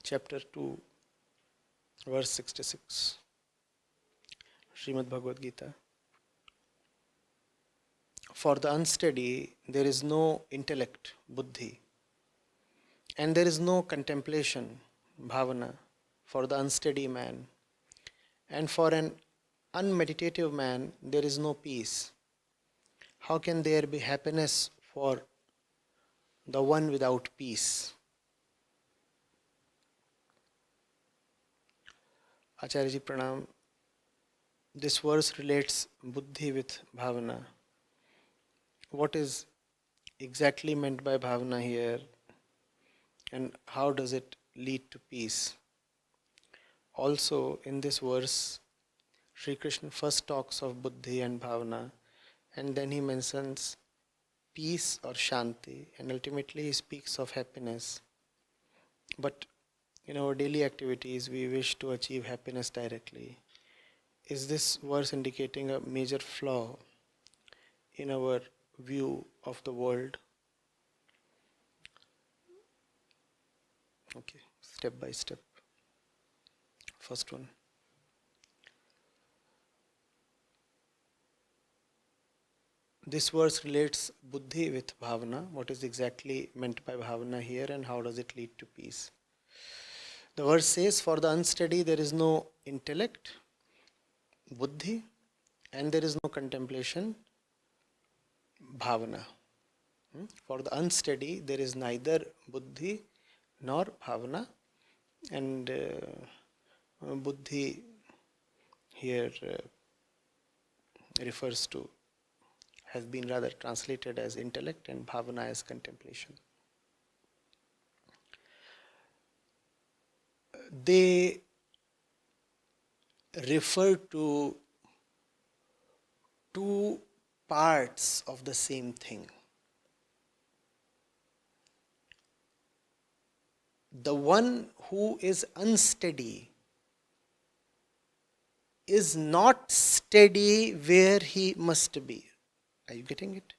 chapter 2, verse 66, Srimad Bhagavad Gita. For the unsteady, there is no intellect, Buddhi, and there is no contemplation, bhavana, for the unsteady man. And for an unmeditative man, there is no peace. How can there be happiness for the one without peace? Acharya ji Pranam. This verse relates Buddhi with Bhavana. What is exactly meant by Bhavana here, and how does it lead to peace? Also, in this verse, Sri Krishna first talks of Buddhi and Bhavana, and then he mentions peace or Shanti, and ultimately he speaks of happiness. But in our daily activities, we wish to achieve happiness directly. Is this verse indicating a major flaw in our view of the world? Okay, step by step. First one. This verse relates Buddhi with Bhavana. What is exactly meant by Bhavana here, and how does it lead to peace? The verse says, for the unsteady there is no intellect, Buddhi, and there is no contemplation, Bhavana. For the unsteady there is neither Buddhi nor Bhavana, and Buddhi here refers to, has been rather translated as intellect, and Bhavana as contemplation. They refer to two parts of the same thing. The one who is unsteady is not steady where he must be. Are you getting it?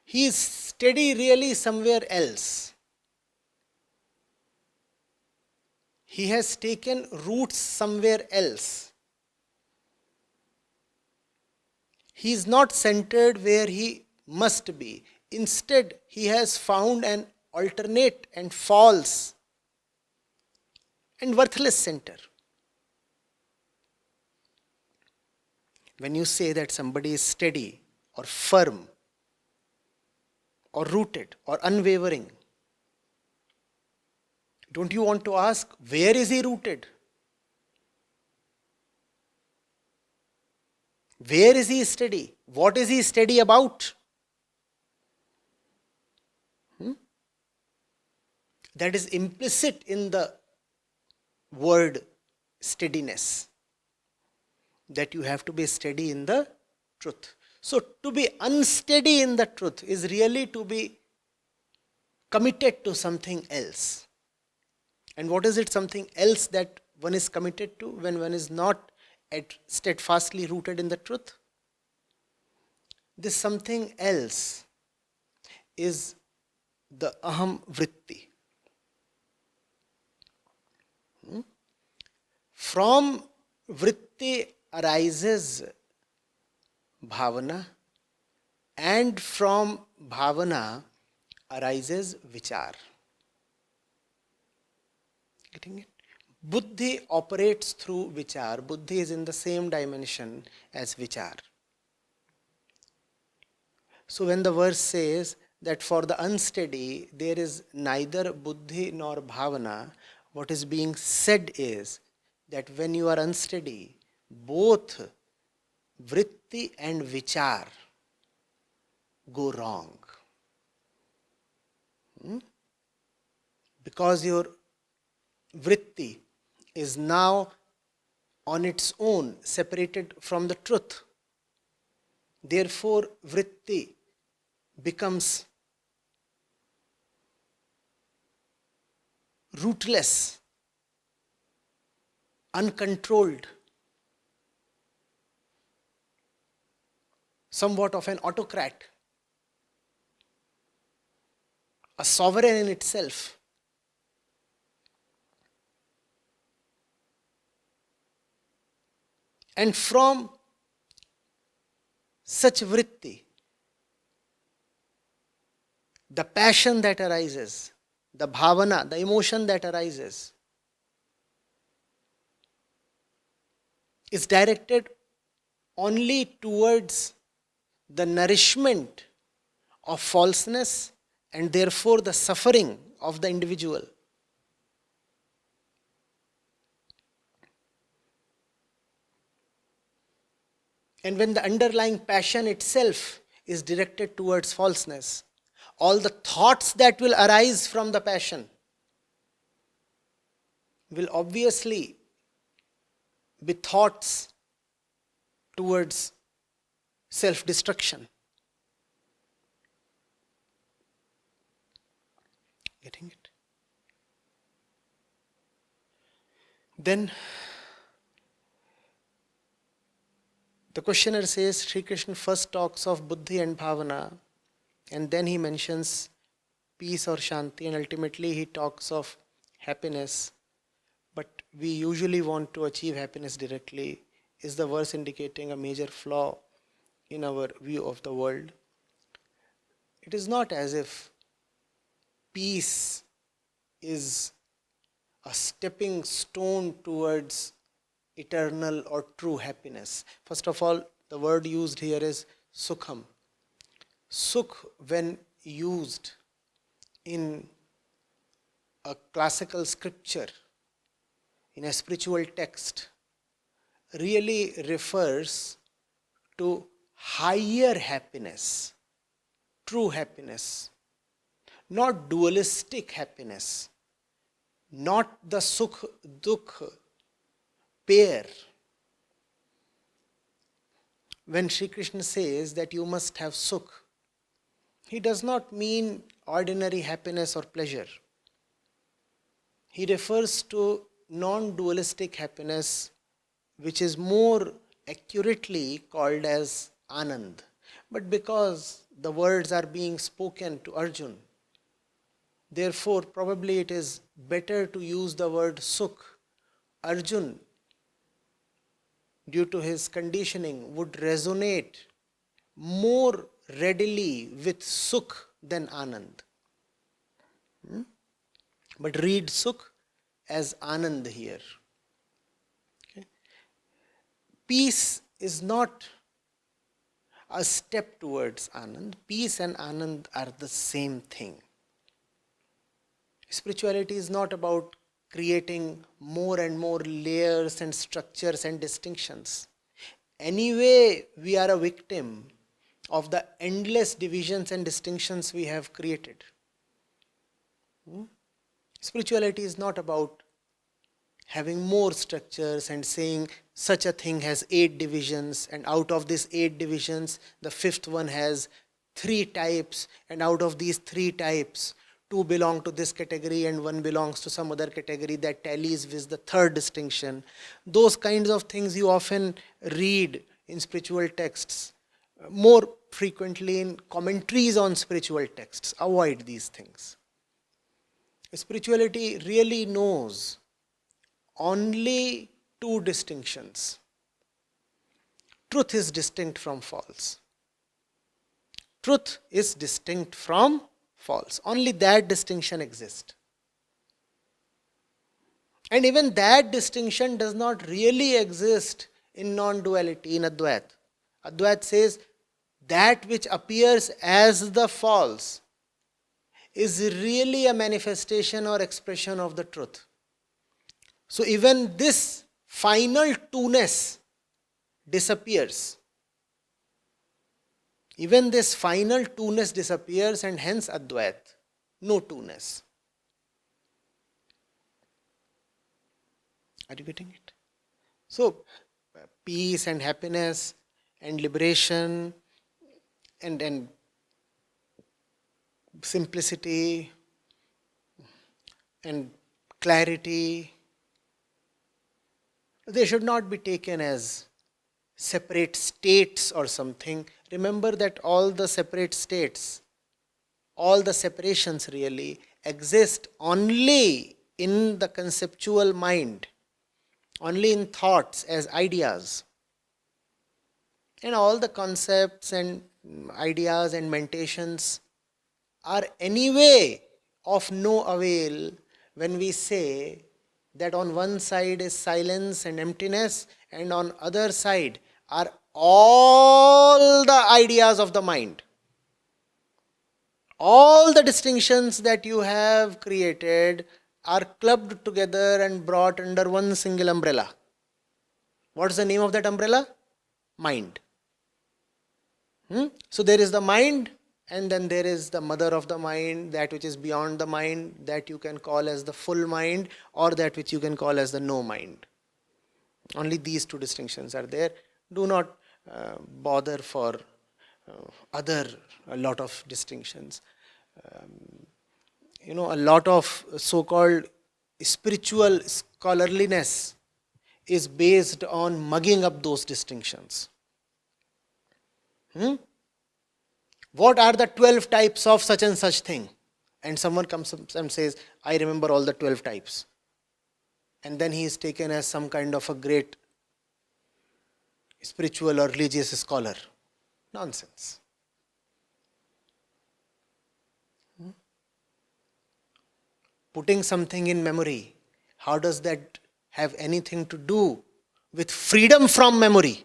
He is steady really somewhere else. He has taken roots somewhere else. He is not centered where he must be. Instead, he has found an alternate and false and worthless center. When you say that somebody is steady or firm or rooted or unwavering, don't you want to ask, where is he rooted? Where is he steady? What is he steady about? That is implicit in the word steadiness, that you have to be steady in the truth. So to be unsteady in the truth is really to be committed to something else. And what is it, something else that one is committed to when one is not steadfastly rooted in the truth? This something else is the aham vritti. From vritti arises bhavana, and from bhavana arises vichar. Getting it? Buddhi operates through vichar. Buddhi is in the same dimension as vichar. So when the verse says that for the unsteady there is neither buddhi nor bhavana, what is being said is that when you are unsteady, both vritti and vichar go wrong. Because your vritti is now on its own, separated from the truth. Therefore, vritti becomes rootless, uncontrolled, somewhat of an autocrat. a sovereign in itself. And from such vritti, the passion that arises, the bhavana, the emotion that arises, is directed only towards the nourishment of falseness and therefore the suffering of the individual. And when the underlying passion itself is directed towards falseness, all the thoughts that will arise from the passion will obviously be thoughts towards self-destruction. Getting it? Then the questioner says Sri Krishna first talks of Buddhi and Bhavana, and then he mentions peace or Shanti, and ultimately he talks of happiness. But we usually want to achieve happiness directly. Is the verse indicating a major flaw in our view of the world? It is not as if peace is a stepping stone towards eternal or true happiness. First of all, the word used here is sukham. Sukh, when used in a classical scripture, in a spiritual text, really refers to higher happiness, true happiness, not dualistic happiness, not the sukh dukh pair. When Sri Krishna says that you must have sukh, he does not mean ordinary happiness or pleasure. He refers to non-dualistic happiness, which is more accurately called as Anand. But because the words are being spoken to Arjun, therefore probably it is better to use the word Sukh. Arjun, due to his conditioning, would resonate more readily with Sukh than Anand. But read Sukh as Anand here. Okay. Peace is not a step towards Anand. Peace and Anand are the same thing. Spirituality is not about creating more and more layers and structures and distinctions. Anyway, we are a victim of the endless divisions and distinctions we have created. Spirituality is not about having more structures and saying such a thing has 8 divisions, and out of these 8 divisions, the 5th one has 3 types, and out of these 3 types, 2 belong to this category and 1 belongs to some other category that tallies with the 3rd distinction. Those kinds of things you often read in spiritual texts, more frequently in commentaries on spiritual texts. Avoid these things. Spirituality really knows only 2 distinctions. Truth is distinct from false. Truth is distinct from false. Only that distinction exists. And even that distinction does not really exist in non-duality, in Advait. Advait says that which appears as the false is really a manifestation or expression of the truth. So even this final two-ness disappears. Even this final two-ness disappears, and hence Advait, no two-ness. Are you getting it? So peace and happiness and liberation and simplicity and clarity, they should not be taken as separate states or something. Remember that all the separate states all the separations really exist only in the conceptual mind, only in thoughts as ideas. And all the concepts and ideas and meditations are anyway of no avail when we say that on one side is silence and emptiness, and on other side are all the ideas of the mind. All the distinctions that you have created are clubbed together and brought under one single umbrella. What's the name of that umbrella? Mind. So there is the mind, and then there is the mother of the mind, that which is beyond the mind, that you can call as the full mind, or that which you can call as the no mind. Only these two distinctions are there. Do not bother for a lot of distinctions. A lot of so-called spiritual scholarliness is based on mugging up those distinctions. What are the 12 types of such and such thing? And someone comes and says, I remember all the 12 types. And then he is taken as some kind of a great spiritual or religious scholar. Nonsense. Putting something in memory, how does that have anything to do with freedom from memory?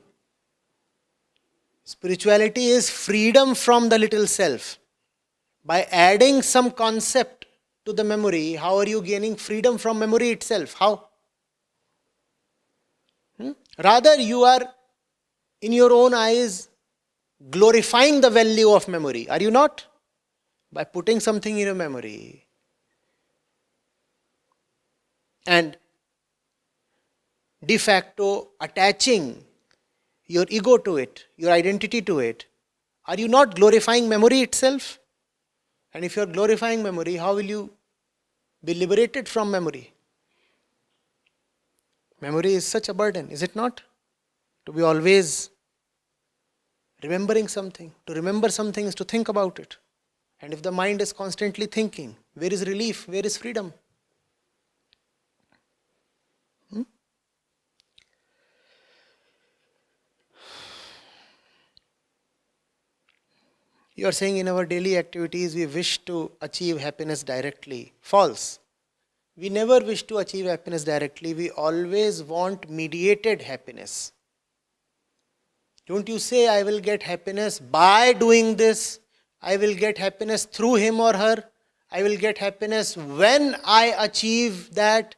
Spirituality is freedom from the little self. By adding some concept to the memory, how are you gaining freedom from memory itself? How? Rather, you are, in your own eyes, glorifying the value of memory. Are you not? By putting something in your memory and de facto attaching your ego to it, your identity to it, are you not glorifying memory itself? And if you are glorifying memory, how will you be liberated from memory? Memory is such a burden, is it not? To be always remembering something. To remember something is to think about it. And if the mind is constantly thinking, where is relief? Where is freedom? You are saying in our daily activities we wish to achieve happiness directly. False. We never wish to achieve happiness directly. We always want mediated happiness. Don't you say, I will get happiness by doing this. I will get happiness through him or her. I will get happiness when I achieve that.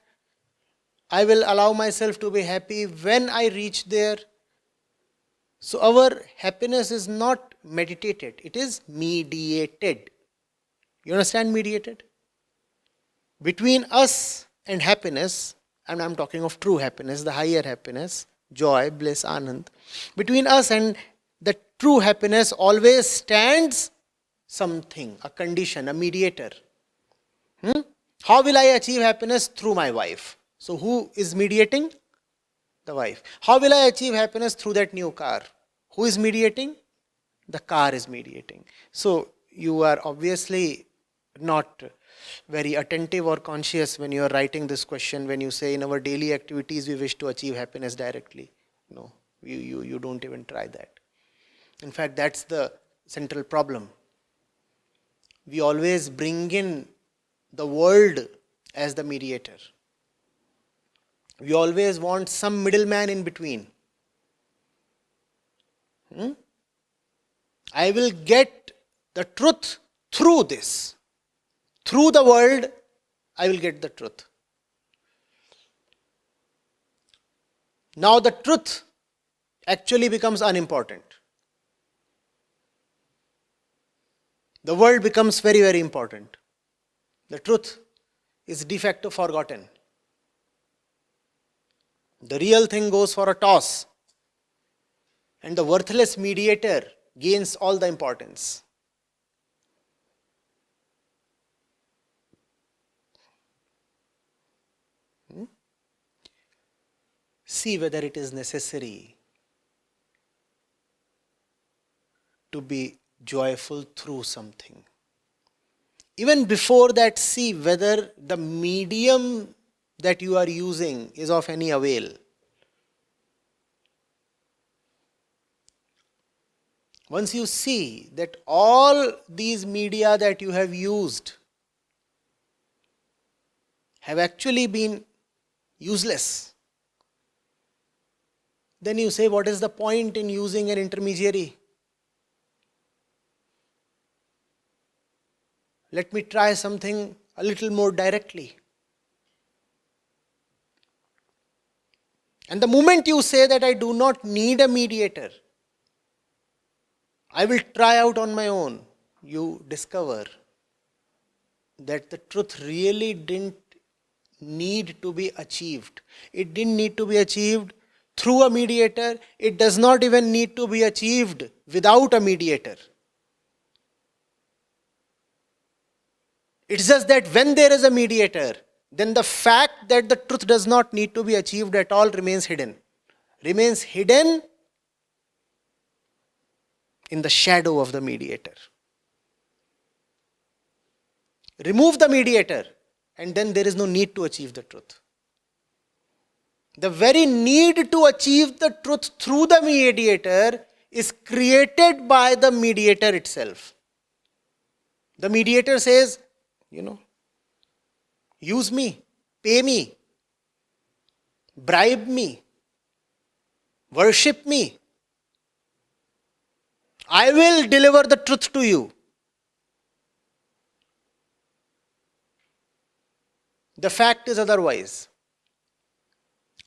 I will allow myself to be happy when I reach there. So our happiness is not meditated, it is mediated. You understand mediated? Between us and happiness, and I'm talking of true happiness, the higher happiness, joy, bliss, anand. Between us and the true happiness always stands something, a condition, a mediator. How will I achieve happiness? Through my wife. So who is mediating? The wife. How will I achieve happiness? Through that new car. Who is mediating? The car is mediating. So you are obviously not very attentive or conscious when you are writing this question, when you say in our daily activities we wish to achieve happiness directly. No, you don't even try that. In fact, that's the central problem. We always bring in the world as the mediator. We always want some middleman in between. I will get the truth through this. Through the world, I will get the truth. Now the truth actually becomes unimportant. The world becomes very, very important. The truth is de facto forgotten. The real thing goes for a toss. And the worthless mediator gains all the importance. See whether it is necessary to be joyful through something. Even before that, see whether the medium that you are using is of any avail. Once you see that all these media that you have used have actually been useless, then you say, what is the point in using an intermediary? Let me try something a little more directly. And the moment you say that I do not need a mediator, I will try out on my own, you discover that the truth really didn't need to be achieved. It didn't need to be achieved through a mediator. It does not even need to be achieved without a mediator. It's just that when there is a mediator, then the fact that the truth does not need to be achieved at all remains hidden. Remains hidden in the shadow of the mediator. Remove the mediator, and then there is no need to achieve the truth. The very need to achieve the truth through the mediator is created by the mediator itself. The mediator says, use me, pay me, bribe me, worship me. I will deliver the truth to you. The fact is otherwise.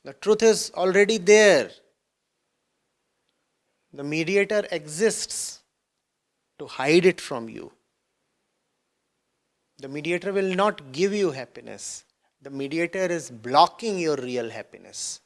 The truth is already there. The mediator exists to hide it from you. The mediator will not give you happiness. The mediator is blocking your real happiness.